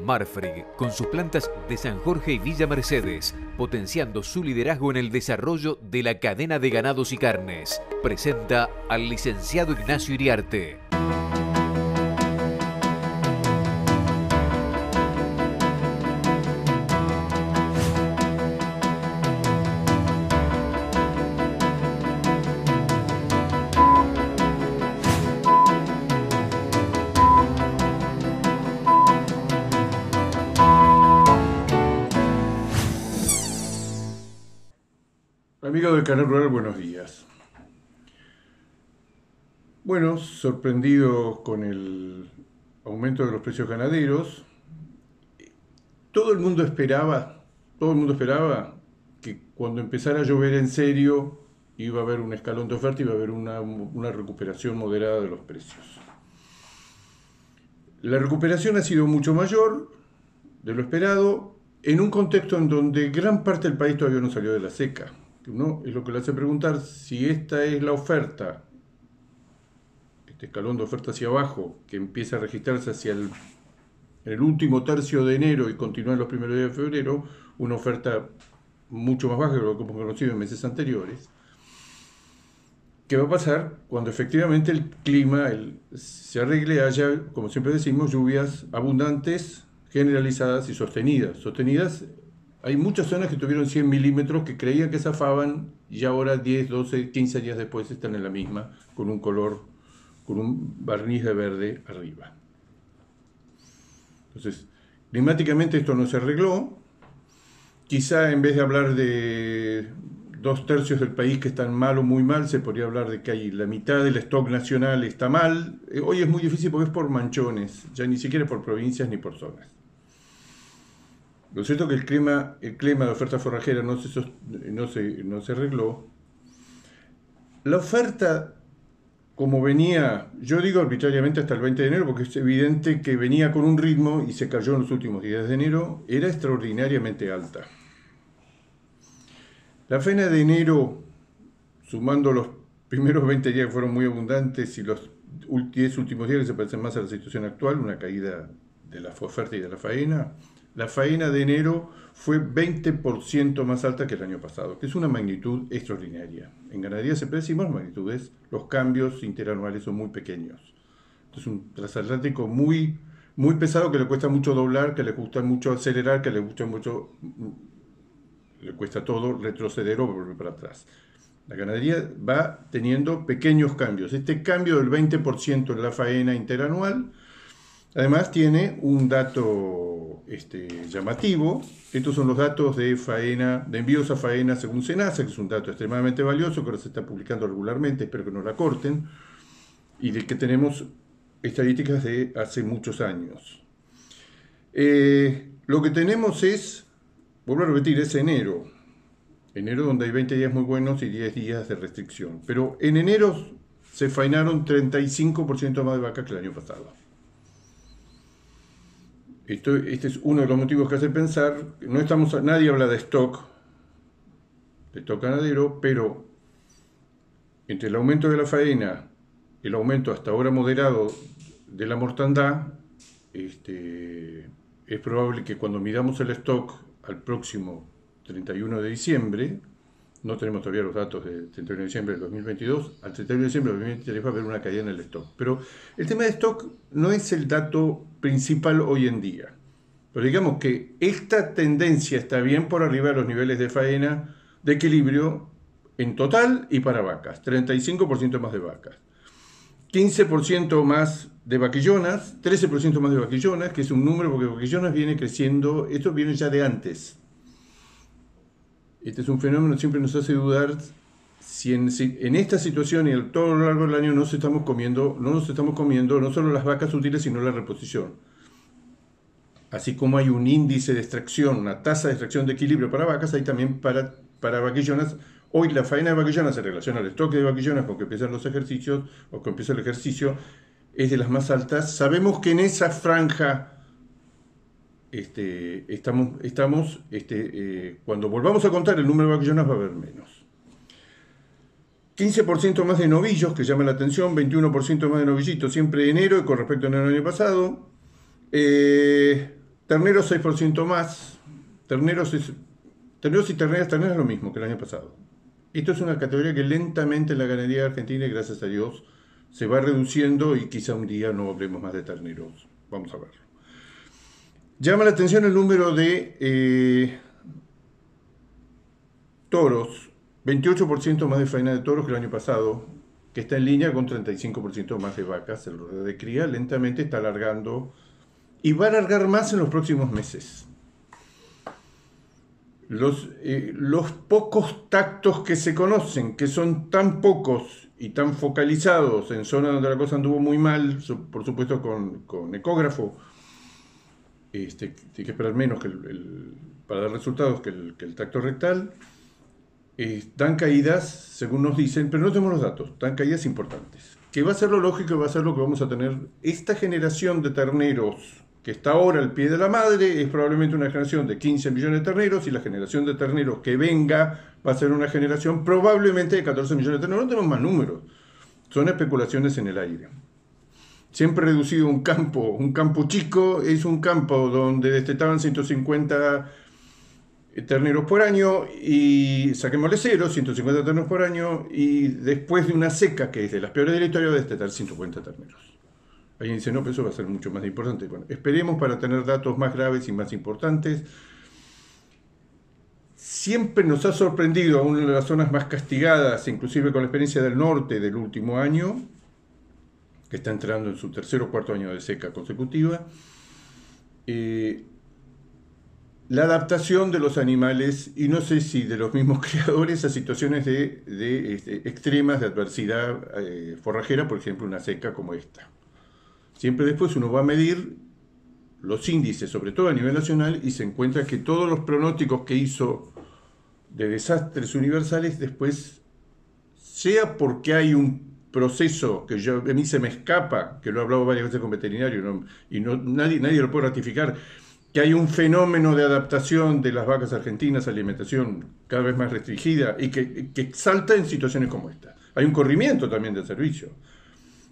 Marfrig, con sus plantas de San Jorge y Villa Mercedes, potenciando su liderazgo en el desarrollo de la cadena de ganados y carnes, presenta al licenciado Ignacio Iriarte. Amigos del Canal Rural, buenos días. Bueno, sorprendidos con el aumento de los precios ganaderos, todo el mundo esperaba que cuando empezara a llover en serio iba a haber un escalón de oferta, iba a haber una recuperación moderada de los precios. La recuperación ha sido mucho mayor de lo esperado en un contexto en donde gran parte del país todavía no salió de la seca. Uno es lo que le hace preguntar si esta es la oferta, este escalón de oferta hacia abajo, que empieza a registrarse en el último tercio de enero y continúa en los primeros días de febrero, una oferta mucho más baja que lo que hemos conocido en meses anteriores. ¿Qué va a pasar cuando efectivamente el clima se arregle, haya, como siempre decimos, lluvias abundantes, generalizadas y sostenidas? Hay muchas zonas que tuvieron 100 milímetros que creían que zafaban y ahora 10, 12, 15 días después están en la misma, con un barniz de verde arriba. Entonces, climáticamente esto no se arregló. Quizá en vez de hablar de 2/3 del país que están mal o muy mal, se podría hablar de que hay la mitad del stock nacional está mal. Hoy es muy difícil porque es por manchones, ya ni siquiera por provincias ni por zonas. Lo cierto es que el clima de oferta forrajera no se arregló. La oferta, como venía, yo digo arbitrariamente hasta el 20 de enero, porque es evidente que venía con un ritmo y se cayó en los últimos días de enero, era extraordinariamente alta. La faena de enero, sumando los primeros 20 días que fueron muy abundantes y los 10 últimos días que se parecen más a la situación actual, una caída de la oferta y de la faena, la faena de enero fue 20% más alta que el año pasado, que es una magnitud extraordinaria. En ganadería siempre decimos magnitudes, los cambios interanuales son muy pequeños. Es un transatlántico muy, muy pesado que le cuesta mucho doblar, que le gusta mucho acelerar, que le cuesta todo retroceder o volver para atrás. La ganadería va teniendo pequeños cambios. Este cambio del 20% en la faena interanual, además tiene un dato llamativo. Estos son los datos de envíos a faena según SENASA, que es un dato extremadamente valioso que ahora se está publicando regularmente, espero que no la corten, y de que tenemos estadísticas de hace muchos años. Lo que tenemos es, vuelvo a repetir, es enero donde hay 20 días muy buenos y 10 días de restricción, pero en enero se faenaron 35% más de vacas que el año pasado. Este es uno de los motivos que hace pensar, nadie habla de stock ganadero, pero entre el aumento de la faena, el aumento hasta ahora moderado de la mortandad, es probable que cuando midamos el stock al próximo 31 de diciembre, no tenemos todavía los datos del 31 de diciembre del 2022, al 31 de diciembre del 2023 va a haber una caída en el stock. Pero el tema de stock no es el dato principal hoy en día. Pero digamos que esta tendencia está bien por arriba de los niveles de faena de equilibrio en total y para vacas. 35% más de vacas. 15% más de vaquillonas, 13% más de vaquillonas, que es un número porque vaquillonas viene creciendo, esto viene ya de antes. Este es un fenómeno que siempre nos hace dudar si en esta situación y a todo lo largo del año no nos estamos comiendo no solo las vacas útiles, sino la reposición. Así como hay un índice de extracción, una tasa de extracción de equilibrio para vacas, hay también para vaquillonas. Hoy la faena de vaquillonas en relación al stock de vaquillonas con que empiezan los ejercicios o que empieza el ejercicio es de las más altas. Sabemos que en esa franja cuando volvamos a contar el número de vaquillonas va a haber menos. 15% más de novillos, que llama la atención, 21% más de novillitos, siempre enero y con respecto al año pasado. 30% terneros 6% más, terneros y terneras es lo mismo que el año pasado. Esto es una categoría que lentamente en la ganadería argentina, y gracias a Dios, se va reduciendo y quizá un día no hablemos más de terneros. Vamos a verlo. Llama la atención el número de toros, 28% más de faena de toros que el año pasado, que está en línea con 35% más de vacas. El rodeo de cría lentamente está alargando y va a alargar más en los próximos meses. Los pocos tactos que se conocen, que son tan pocos y tan focalizados en zonas donde la cosa anduvo muy mal, por supuesto con ecógrafo, hay que esperar menos para dar resultados que el tacto rectal, dan caídas, según nos dicen, pero no tenemos los datos, dan caídas importantes. Que va a ser lo lógico y va a ser lo que vamos a tener. Esta generación de terneros que está ahora al pie de la madre es probablemente una generación de 15 millones de terneros, y la generación de terneros que venga va a ser una generación probablemente de 14 millones de terneros. No tenemos más números, son especulaciones en el aire. Siempre reducido un campo chico, es un campo donde destetaban 150 terneros por año, y saquémosle 150 terneros por año, y después de una seca que es de las peores de la historia va a destetar 150 terneros. Alguien dice, no, pero eso va a ser mucho más importante. Bueno, esperemos para tener datos más graves y más importantes. Siempre nos ha sorprendido, aún en las zonas más castigadas, inclusive con la experiencia del norte del último año, que está entrando en su tercer o cuarto año de seca consecutiva, la adaptación de los animales, y no sé si de los mismos criadores, a situaciones extremas de adversidad forrajera, por ejemplo, una seca como esta. Siempre después uno va a medir los índices, sobre todo a nivel nacional, y se encuentra que todos los pronósticos que hizo de desastres universales después, sea porque hay un proceso que a mí se me escapa, que lo he hablado varias veces con veterinarios, nadie lo puede ratificar, que hay un fenómeno de adaptación de las vacas argentinas a alimentación cada vez más restringida y que salta en situaciones como esta. Hay un corrimiento también del servicio.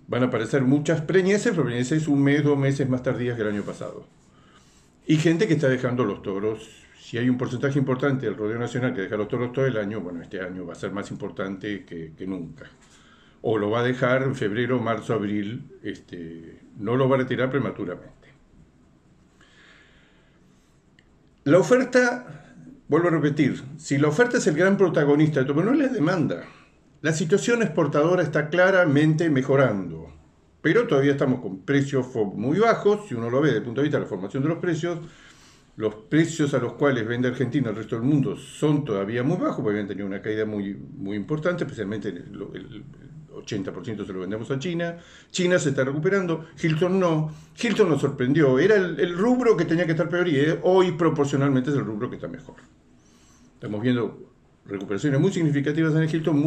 Van a aparecer muchas preñeces, pero preñeces 1 mes, 2 meses más tardías que el año pasado. Y gente que está dejando los toros. Si hay un porcentaje importante del rodeo nacional que deja los toros todo el año, bueno, este año va a ser más importante que nunca. O lo va a dejar en febrero, marzo, abril, no lo va a retirar prematuramente. La oferta, vuelvo a repetir, si la oferta es el gran protagonista de todo, pero no es la demanda. La situación exportadora está claramente mejorando, pero todavía estamos con precios muy bajos. Si uno lo ve desde el punto de vista de la formación de los precios a los cuales vende Argentina al resto del mundo son todavía muy bajos, porque habían tenido una caída muy, muy importante, especialmente el 80% se lo vendemos a China. China se está recuperando, Hilton no. Hilton nos sorprendió, era el rubro que tenía que estar peor, y hoy proporcionalmente es el rubro que está mejor. Estamos viendo recuperaciones muy significativas en el Hilton,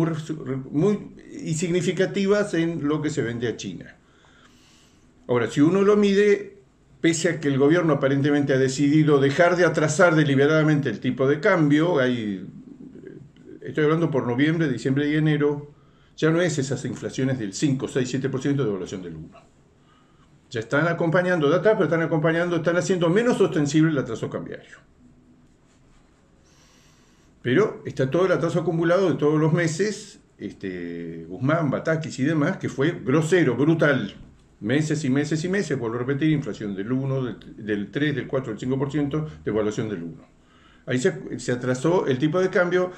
muy significativas en lo que se vende a China. Ahora, si uno lo mide, pese a que el gobierno aparentemente ha decidido dejar de atrasar deliberadamente el tipo de cambio, estoy hablando por noviembre, diciembre y enero, ya no es esas inflaciones del 5, 6, 7% de devaluación del 1. Ya están acompañando data, pero están haciendo menos ostensible el atraso cambiario. Pero está todo el atraso acumulado de todos los meses, Guzmán, Batakis y demás, que fue grosero, brutal. Meses y meses y meses, vuelvo a repetir, inflación del 1, del 3, del 4, del 5%, devaluación del 1. Ahí se atrasó el tipo de cambio,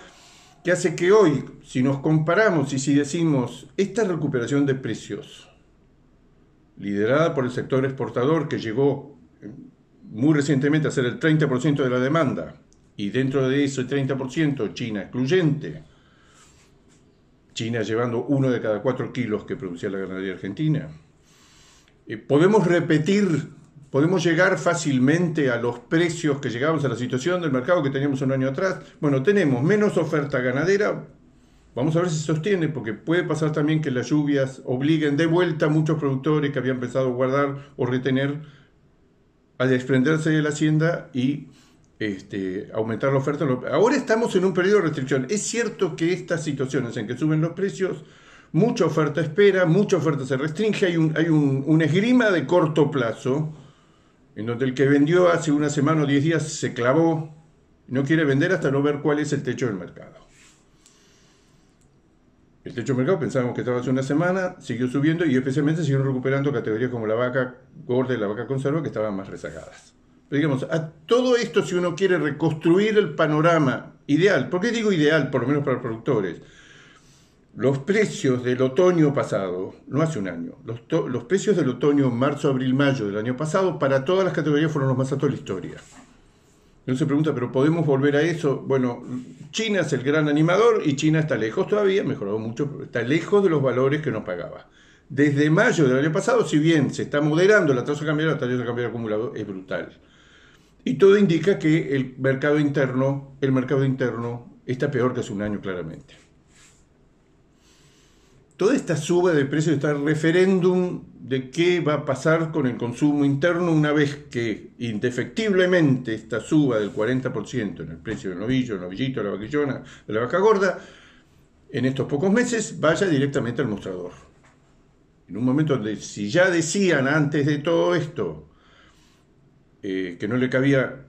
que hace que hoy, si nos comparamos y si decimos esta recuperación de precios, liderada por el sector exportador, que llegó muy recientemente a ser el 30% de la demanda, y dentro de ese 30% China excluyente, China llevando 1 de cada 4 kilos que producía la ganadería argentina, podemos llegar fácilmente a los precios que llegábamos, a la situación del mercado que teníamos un año atrás. Bueno, tenemos menos oferta ganadera, vamos a ver si se sostiene, porque puede pasar también que las lluvias obliguen de vuelta a muchos productores que habían empezado a guardar o retener a desprenderse de la hacienda y aumentar la oferta. Ahora estamos en un periodo de restricción. Es cierto que estas situaciones en que suben los precios, mucha oferta espera, mucha oferta se restringe, hay un esgrima de corto plazo en donde el que vendió hace una semana o 10 días se clavó, no quiere vender hasta no ver cuál es el techo del mercado. El techo del mercado pensábamos que estaba hace una semana, siguió subiendo y especialmente siguieron recuperando categorías como la vaca gorda y la vaca conserva que estaban más rezagadas. Pero digamos, a todo esto, si uno quiere reconstruir el panorama ideal, ¿por qué digo ideal? Por lo menos para los productores. Los precios del otoño pasado, no hace un año, los precios del otoño marzo, abril, mayo del año pasado para todas las categorías fueron los más altos de la historia. Uno se pregunta, ¿pero podemos volver a eso? Bueno, China es el gran animador y China está lejos todavía, mejorado mucho, pero está lejos de los valores que nos pagaba. Desde mayo del año pasado, si bien se está moderando la tasa de cambio, la tasa de cambio acumulado es brutal. Y todo indica que el mercado interno está peor que hace un año claramente. Toda esta suba de precios está el referéndum de qué va a pasar con el consumo interno una vez que indefectiblemente esta suba del 40% en el precio del novillo, el novillito, la vaquillona, de la vaca gorda, en estos pocos meses vaya directamente al mostrador. En un momento donde si ya decían antes de todo esto que no le cabía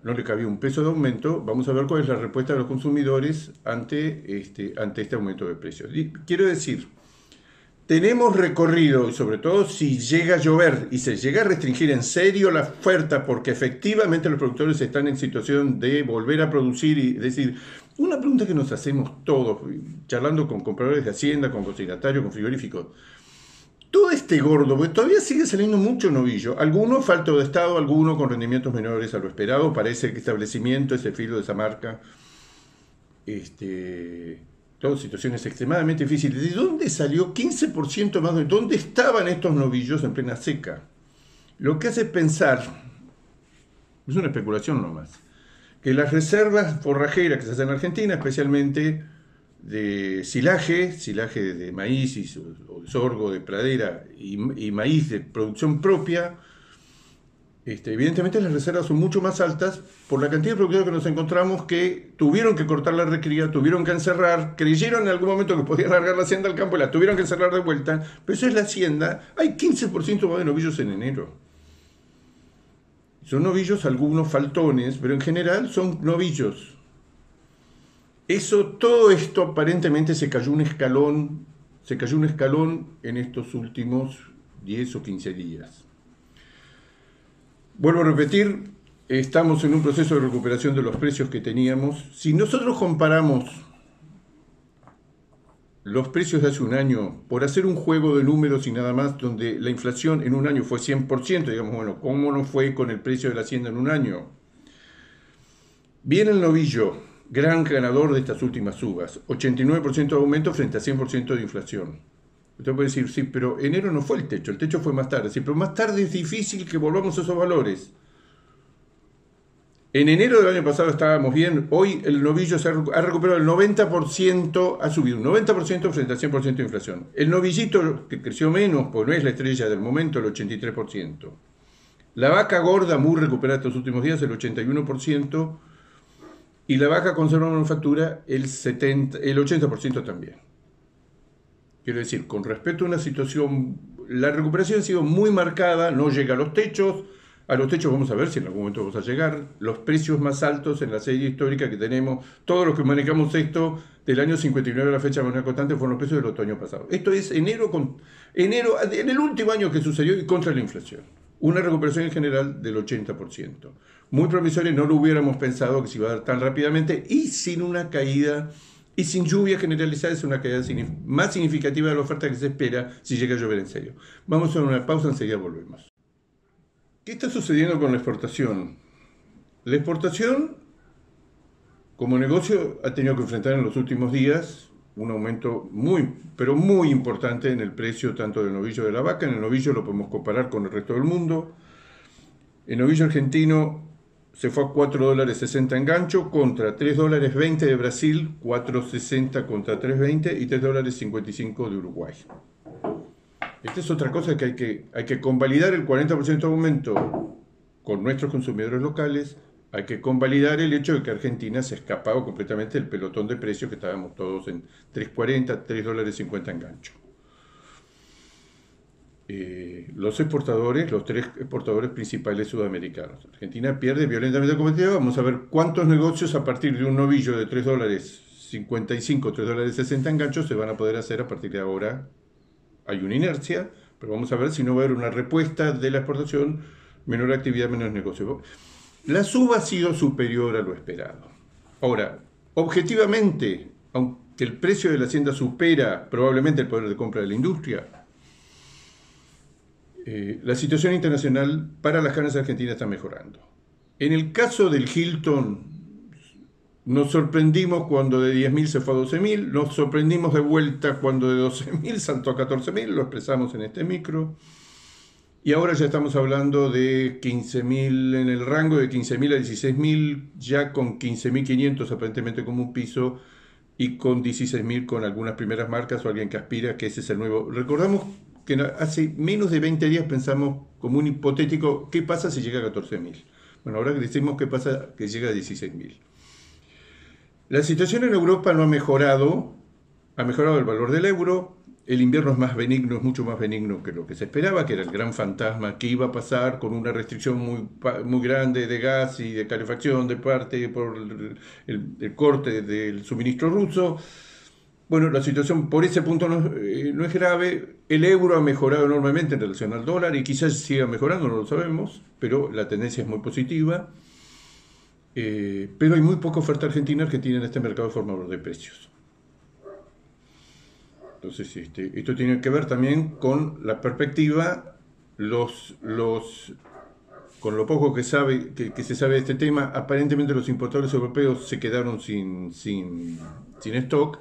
un peso de aumento, vamos a ver cuál es la respuesta de los consumidores ante este aumento de precios. Quiero decir, tenemos recorrido, y sobre todo si llega a llover y se llega a restringir en serio la oferta, porque efectivamente los productores están en situación de volver a producir, y decir, una pregunta que nos hacemos todos, charlando con compradores de hacienda, con consignatarios, con frigoríficos, todo este gordo, porque todavía sigue saliendo mucho novillo, algunos falto de estado, algunos con rendimientos menores a lo esperado, para ese establecimiento, ese filo de esa marca, todas situaciones extremadamente difíciles. ¿De dónde salió 15% más? ¿De dónde estaban estos novillos en plena seca? Lo que hace pensar, es una especulación nomás, que las reservas forrajeras que se hacen en Argentina, especialmente de silaje de maíz o de sorgo, de pradera y maíz de producción propia, evidentemente las reservas son mucho más altas por la cantidad de productores que nos encontramos que tuvieron que cortar la recría, tuvieron que encerrar, creyeron en algún momento que podían largar la hacienda al campo y la tuvieron que encerrar de vuelta, pero eso es la hacienda. Hay 15% más de novillos en enero. Son novillos, algunos faltones, pero en general son novillos. Todo esto aparentemente se cayó un escalón en estos últimos 10 o 15 días. Vuelvo a repetir, estamos en un proceso de recuperación de los precios que teníamos. Si nosotros comparamos los precios de hace un año, por hacer un juego de números y nada más, donde la inflación en un año fue 100%, digamos, bueno, ¿cómo no fue con el precio de la hacienda en un año? Viene el novillo, gran ganador de estas últimas subas, 89% de aumento frente a 100% de inflación. Usted puede decir, sí, pero enero no fue el techo fue más tarde. Sí, pero más tarde es difícil que volvamos a esos valores. En enero del año pasado estábamos bien, hoy el novillo ha recuperado el 90%, ha subido un 90% frente al 100% de inflación. El novillito, que creció menos, porque no es la estrella del momento, el 83%. La vaca gorda, muy recuperada estos últimos días, el 81%, y la vaca conserva manufactura, el 80% también. Quiero decir, con respecto a una situación, la recuperación ha sido muy marcada, no llega a los techos vamos a ver si en algún momento vamos a llegar, los precios más altos en la serie histórica que tenemos, todos los que manejamos esto, del año 59 a la fecha de manera constante, fueron los precios del otoño pasado. Esto es enero, en el último año que sucedió y contra la inflación. Una recuperación en general del 80%. Muy promisoria, no lo hubiéramos pensado que se iba a dar tan rápidamente y sin una caída. Y sin lluvia generalizada es una caída más significativa de la oferta que se espera si llega a llover en serio. Vamos a una pausa, enseguida volvemos. ¿Qué está sucediendo con la exportación? La exportación, como negocio, ha tenido que enfrentar en los últimos días un aumento pero muy importante en el precio tanto del novillo de la vaca. En el novillo lo podemos comparar con el resto del mundo. El novillo argentino se fue a $4.60 en gancho contra $3.20 de Brasil, $4.60 contra $3.20 y $3.55 de Uruguay. Esta es otra cosa que hay que convalidar el 40% de aumento con nuestros consumidores locales. Hay que convalidar el hecho de que Argentina se ha escapado completamente del pelotón de precios que estábamos todos en $3.40, $3.50 en gancho. los exportadores, los tres exportadores principales sudamericanos. Argentina pierde violentamente competitividad. Vamos a ver cuántos negocios a partir de un novillo de $3.55, $3.60 en ganchos se van a poder hacer a partir de ahora. Hay una inercia, pero vamos a ver si no va a haber una respuesta de la exportación, menor actividad, menos negocio. La suba ha sido superior a lo esperado. Ahora, objetivamente, aunque el precio de la hacienda supera probablemente el poder de compra de la industria, la situación internacional para las carnes argentinas está mejorando. En el caso del Hilton, nos sorprendimos cuando de 10.000 se fue a 12.000, nos sorprendimos de vuelta cuando de 12.000 saltó a 14.000, lo expresamos en este micro, y ahora ya estamos hablando de 15.000, en el rango de 15.000 a 16.000, ya con 15.500 aparentemente como un piso, y con 16.000 con algunas primeras marcas o alguien que aspira que ese es el nuevo. Recordamos que hace menos de 20 días pensamos como un hipotético, ¿qué pasa si llega a 14.000? Bueno, ahora decimos qué pasa que llega a 16.000. La situación en Europa no ha mejorado el valor del euro, el invierno es más benigno, es mucho más benigno que lo que se esperaba, que era el gran fantasma que iba a pasar con una restricción muy grande de gas y de calefacción de parte por el corte del suministro ruso. Bueno, la situación por ese punto no es grave. El euro ha mejorado enormemente en relación al dólar y quizás siga mejorando, no lo sabemos, pero la tendencia es muy positiva. Pero hay muy poca oferta argentina en este mercado formador de precios. Entonces, esto tiene que ver también con la perspectiva, con lo poco que se sabe de este tema. Aparentemente los importadores europeos se quedaron sin stock.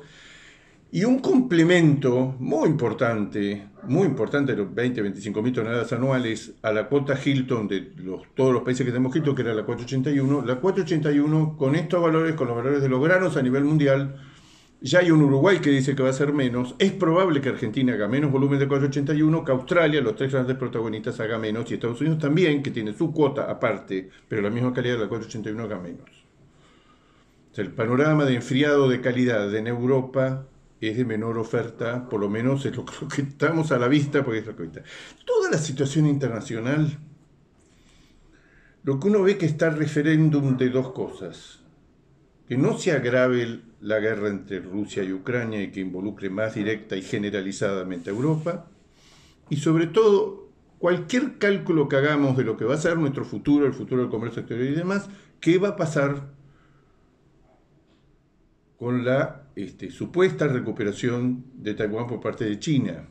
Y un complemento muy importante de los 20-25 mil toneladas anuales a la cuota Hilton de todos los países que tenemos Hilton, que era la 481. La 481, con estos valores, con los valores de los granos a nivel mundial, ya hay un Uruguay que dice que va a ser menos. Es probable que Argentina haga menos volumen de 481, que Australia, los tres grandes protagonistas, haga menos, y Estados Unidos también, que tiene su cuota aparte, pero la misma calidad de la 481, haga menos. O sea, el panorama de enfriado de calidad en Europa es de menor oferta, por lo menos es lo que estamos a la vista, porque es lo que ahorita. Toda la situación internacional, lo que uno ve que está referéndum de dos cosas: que no se agrave la guerra entre Rusia y Ucrania y que involucre más directa y generalizadamente a Europa, y sobre todo cualquier cálculo que hagamos de lo que va a ser nuestro futuro, el futuro del comercio exterior y demás, qué va a pasar con la supuesta recuperación de Taiwán por parte de China.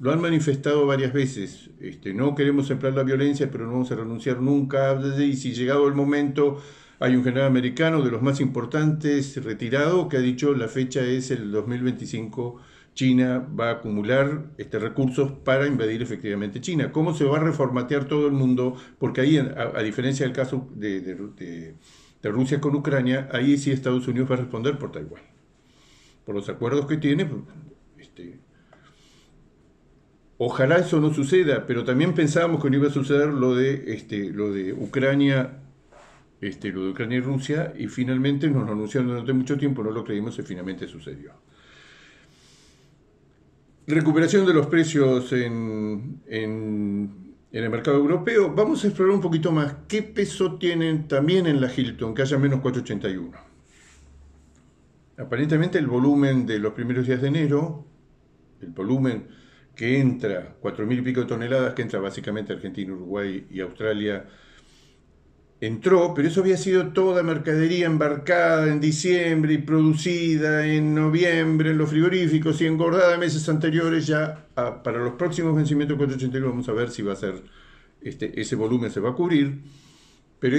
Lo han manifestado varias veces. No queremos emplear la violencia, pero no vamos a renunciar nunca. Y si llegado el momento, hay un general americano de los más importantes retirado que ha dicho la fecha es el 2025. China va a acumular recursos para invadir efectivamente China. ¿Cómo se va a reformatear todo el mundo? Porque ahí, a diferencia del caso de Rusia con Ucrania, ahí sí Estados Unidos va a responder por Taiwán, por los acuerdos que tiene. Ojalá eso no suceda, pero también pensábamos que no iba a suceder lo de Ucrania, lo de Ucrania y Rusia, y finalmente nos lo anunciaron durante mucho tiempo, no lo creímos y finalmente sucedió. Recuperación de los precios en el mercado europeo. Vamos a explorar un poquito más qué peso tienen también en la Hilton, que haya menos 481. Aparentemente el volumen de los primeros días de enero, el volumen que entra, 4.000 y pico de toneladas, que entra básicamente Argentina, Uruguay y Australia, entró, pero eso había sido toda mercadería embarcada en diciembre y producida en noviembre en los frigoríficos y engordada en meses anteriores. Ya para los próximos vencimientos 481 vamos a ver si va a ser ese volumen se va a cubrir, pero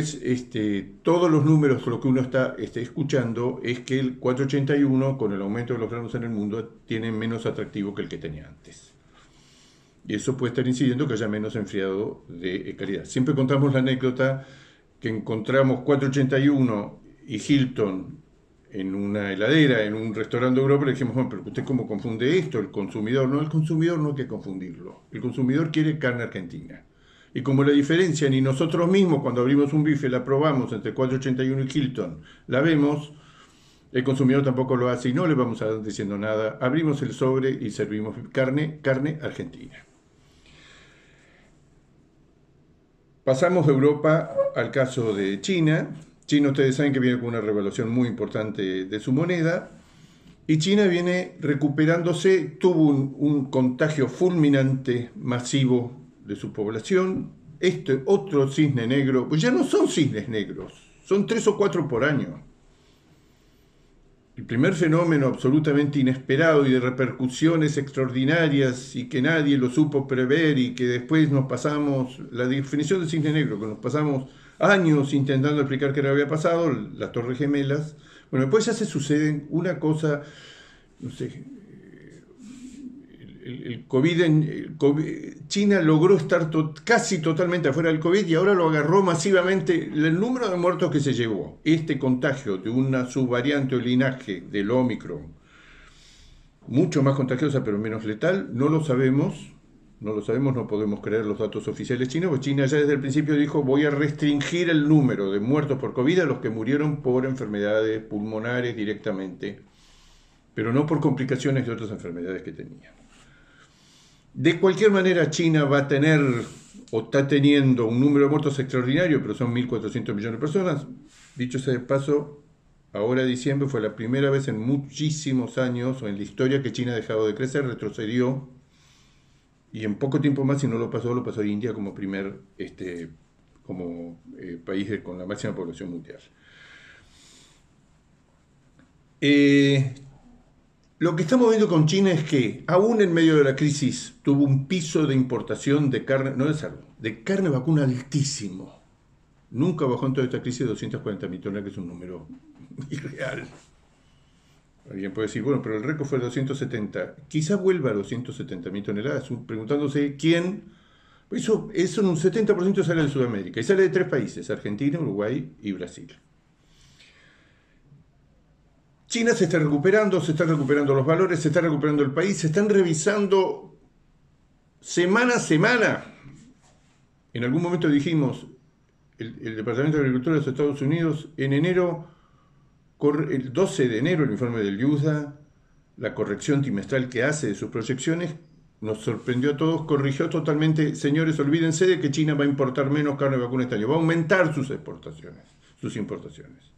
todos los números, lo que uno está escuchando es que el 481 con el aumento de los granos en el mundo tiene menos atractivo que el que tenía antes. Y eso puede estar incidiendo que haya menos enfriado de calidad. Siempre contamos la anécdota que encontramos 481 y Hilton en una heladera, en un restaurante de Europa, le dijimos, bueno, pero ¿usted cómo confunde esto? El consumidor no hay que confundirlo. El consumidor quiere carne argentina. Y como la diferencia ni nosotros mismos cuando abrimos un bife la probamos entre 481 y Hilton, la vemos, el consumidor tampoco lo hace y no le vamos a dar diciendo nada. Abrimos el sobre y servimos carne argentina. Pasamos de Europa al caso de China. China, ustedes saben que viene con una revaluación muy importante de su moneda. Y China viene recuperándose, tuvo un contagio fulminante, masivo de su población. Este otro cisne negro, pues ya no son cisnes negros, son 3 o 4 por año. El primer fenómeno absolutamente inesperado y de repercusiones extraordinarias y que nadie lo supo prever y que después nos pasamos, la definición de cisne negro, que nos pasamos años intentando explicar qué le había pasado, las Torres Gemelas. Bueno, después ya se suceden una cosa, no sé, el COVID, China logró estar casi totalmente afuera del COVID y ahora lo agarró masivamente. El número de muertos que se llevó, este contagio de una subvariante o linaje del Omicron, mucho más contagiosa pero menos letal, no lo sabemos. No lo sabemos, no podemos creer los datos oficiales chinos, porque China ya desde el principio dijo: voy a restringir el número de muertos por COVID a los que murieron por enfermedades pulmonares directamente, pero no por complicaciones de otras enfermedades que tenían. De cualquier manera, China va a tener o está teniendo un número de muertos extraordinario, pero son 1.400 millones de personas. Dicho sea de paso, ahora diciembre fue la primera vez en muchísimos años o en la historia que China ha dejado de crecer, retrocedió. Y en poco tiempo más, si no lo pasó India como primer país con la máxima población mundial. Lo que estamos viendo con China es que, aún en medio de la crisis, tuvo un piso de importación de carne, no de cerdo, de carne vacuna altísimo. Nunca bajó en toda esta crisis de 240.000 toneladas, que es un número irreal. Alguien puede decir, bueno, pero el récord fue de 270. Quizá vuelva a 270.000 toneladas, preguntándose quién. Eso en un 70% sale de Sudamérica y sale de 3 países: Argentina, Uruguay y Brasil. China se están recuperando los valores, se está recuperando el país, se están revisando semana a semana. En algún momento dijimos, el Departamento de Agricultura de los Estados Unidos, en enero, el 12 de enero, el informe del USDA, la corrección trimestral que hace de sus proyecciones, nos sorprendió a todos, corrigió totalmente: señores, olvídense de que China va a importar menos carne vacuna este año, va a aumentar sus importaciones.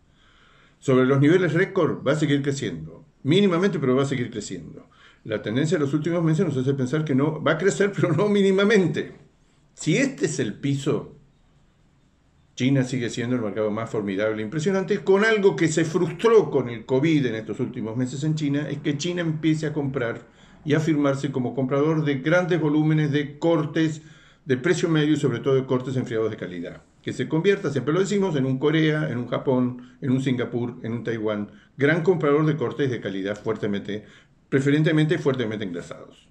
Sobre los niveles récord va a seguir creciendo, mínimamente, pero va a seguir creciendo. La tendencia de los últimos meses nos hace pensar que no va a crecer, pero no mínimamente. Si este es el piso, China sigue siendo el mercado más formidable e impresionante, con algo que se frustró con el COVID en estos últimos meses en China, es que China empiece a comprar y a afirmarse como comprador de grandes volúmenes de cortes de precio medio y sobre todo de cortes enfriados de calidad. Que se convierta, siempre lo decimos, en un Corea, en un Japón, en un Singapur, en un Taiwán, gran comprador de cortes de calidad preferentemente fuertemente engrasados.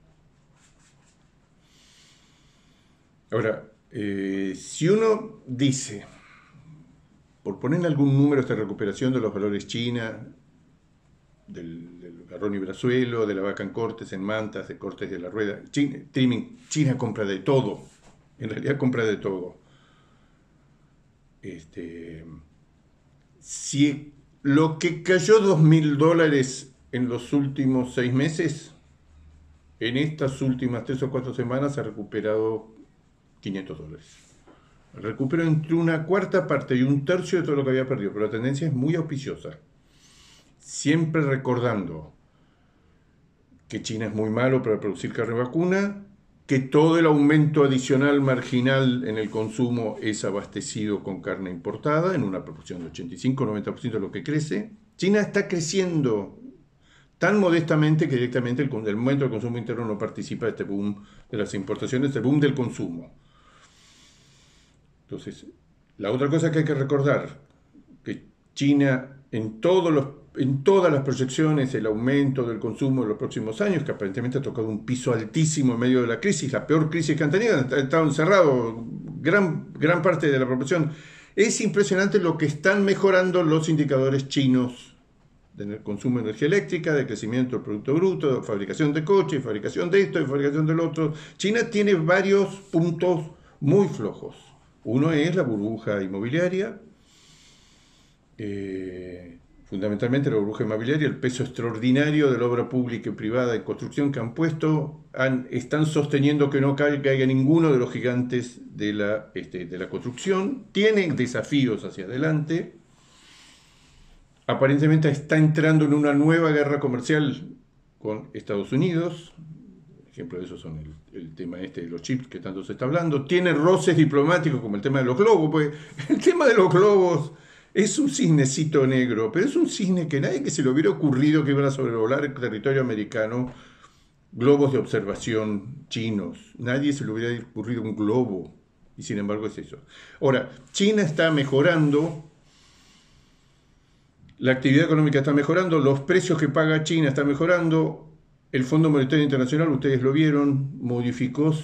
Ahora, si uno dice, por poner algún número, esta recuperación de los valores China, del garrón y brazuelo, de la vaca en cortes, en mantas, de cortes de la rueda, China compra de todo, en realidad compra de todo. Si lo que cayó $2.000 en los últimos 6 meses, en estas últimas 3 o 4 semanas ha recuperado $500. Recuperó entre una cuarta parte y un tercio de todo lo que había perdido, pero la tendencia es muy auspiciosa. Siempre recordando que China es muy malo para producir carne vacuna, que todo el aumento adicional marginal en el consumo es abastecido con carne importada en una proporción de 85-90% de lo que crece. China está creciendo tan modestamente que directamente el aumento del consumo interno no participa de este boom de las importaciones, este boom del consumo. Entonces, la otra cosa que hay que recordar, que China en todas las proyecciones, el aumento del consumo en los próximos años, que aparentemente ha tocado un piso altísimo en medio de la crisis, la peor crisis que han tenido, han estado encerrados gran parte de la población. Es impresionante lo que están mejorando los indicadores chinos del consumo de energía eléctrica, de crecimiento del Producto Bruto, de fabricación de coches, fabricación de esto y fabricación del otro. China tiene varios puntos muy flojos. Uno es la burbuja inmobiliaria, fundamentalmente la burbuja inmobiliaria, el peso extraordinario de la obra pública y privada de construcción que han puesto, están sosteniendo que no caiga ninguno de los gigantes de la construcción. Tienen desafíos hacia adelante. Aparentemente está entrando en una nueva guerra comercial con Estados Unidos. Ejemplo de eso son el tema de los chips que tanto se está hablando. Tiene roces diplomáticos como el tema de los globos, porque el tema de los globos es un cisnecito negro, pero es un cisne que nadie que se le hubiera ocurrido que iban a sobrevolar el territorio americano globos de observación chinos. Nadie se le hubiera ocurrido un globo, y sin embargo es eso. Ahora, China está mejorando, la actividad económica está mejorando, los precios que paga China están mejorando. El Fondo Monetario Internacional, ustedes lo vieron, modificó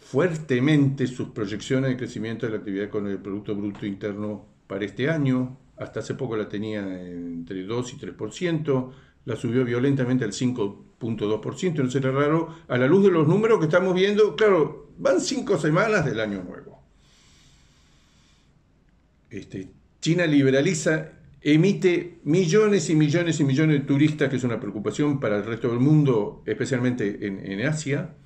fuertemente sus proyecciones de crecimiento de la actividad con el Producto Bruto Interno para este año. Hasta hace poco la tenía entre 2 y 3%, la subió violentamente al 5.2%, no será raro, a la luz de los números que estamos viendo. Claro, van 5 semanas del año nuevo. China liberaliza, emite millones y millones y millones de turistas, que es una preocupación para el resto del mundo, especialmente en Asia,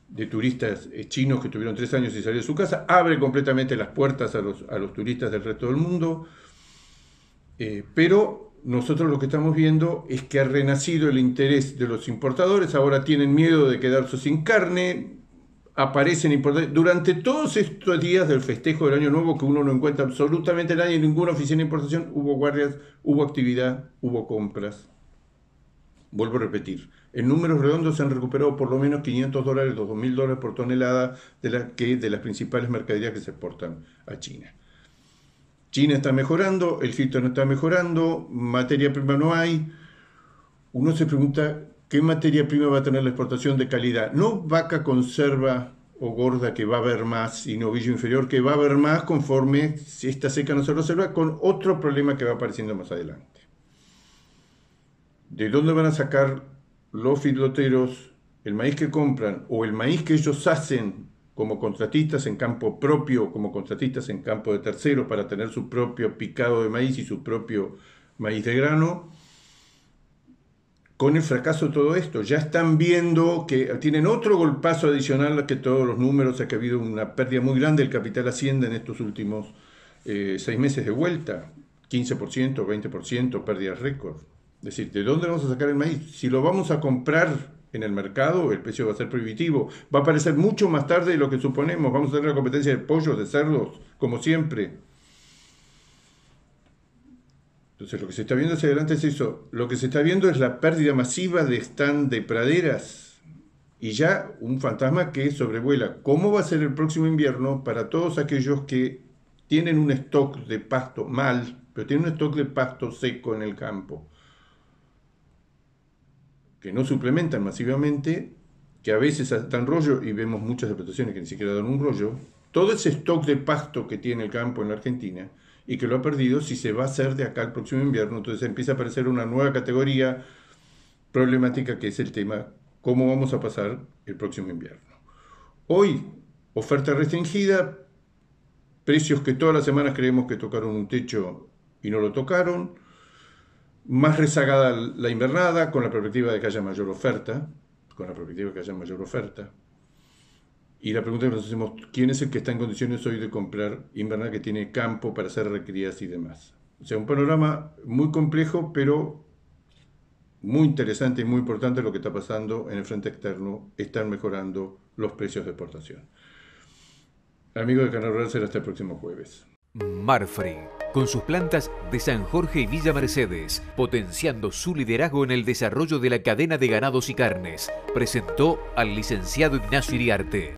de turistas chinos que tuvieron 3 años y salieron de su casa. Abre completamente las puertas a los turistas del resto del mundo. Pero nosotros lo que estamos viendo es que ha renacido el interés de los importadores. Ahora tienen miedo de quedarse sin carne. Aparecen importadores. Durante todos estos días del festejo del Año Nuevo, que uno no encuentra absolutamente nadie en ninguna oficina de importación, hubo guardias, hubo actividad, hubo compras. Vuelvo a repetir, en números redondos se han recuperado por lo menos $500, $2.000 por tonelada de las principales mercaderías que se exportan a China. China está mejorando, el Egipto no está mejorando, materia prima no hay. Uno se pregunta, ¿qué materia prima va a tener la exportación de calidad? No vaca conserva o gorda, que va a haber más, y novillo inferior, que va a haber más conforme si esta seca no se resuelva, con otro problema que va apareciendo más adelante. ¿De dónde van a sacar los feedloteros el maíz que compran o el maíz que ellos hacen como contratistas en campo propio, como contratistas en campo de terceros, para tener su propio picado de maíz y su propio maíz de grano? Con el fracaso de todo esto, ya están viendo que tienen otro golpazo adicional que todos los números, que ha habido una pérdida muy grande del capital Hacienda en estos últimos 6 meses de vuelta, 15%, 20%, pérdidas récord. Es decir, ¿de dónde vamos a sacar el maíz? Si lo vamos a comprar en el mercado, el precio va a ser prohibitivo, va a aparecer mucho más tarde de lo que suponemos, vamos a tener la competencia de pollos, de cerdos, como siempre. Entonces lo que se está viendo hacia adelante es eso. Lo que se está viendo es la pérdida masiva de stand de praderas y ya un fantasma que sobrevuela. ¿Cómo va a ser el próximo invierno para todos aquellos que tienen un stock de pasto mal, pero tienen un stock de pasto seco en el campo, que no suplementan masivamente, que a veces dan rollo, y vemos muchas explotaciones que ni siquiera dan un rollo? Todo ese stock de pasto que tiene el campo en la Argentina y que lo ha perdido, si se va a hacer de acá al próximo invierno, entonces empieza a aparecer una nueva categoría problemática, que es el tema, ¿cómo vamos a pasar el próximo invierno? Hoy, oferta restringida, precios que todas las semanas creemos que tocaron un techo y no lo tocaron, más rezagada la invernada, con la perspectiva de que haya mayor oferta, Y la pregunta que nos hacemos, ¿quién es el que está en condiciones hoy de comprar invernada, que tiene campo para hacer recrías y demás? O sea, un panorama muy complejo, pero muy interesante y muy importante lo que está pasando en el frente externo. Están mejorando los precios de exportación. Amigos de Canal Rural, será hasta el próximo jueves. Marfrig, con sus plantas de San Jorge y Villa Mercedes, potenciando su liderazgo en el desarrollo de la cadena de ganados y carnes, presentó al licenciado Ignacio Iriarte.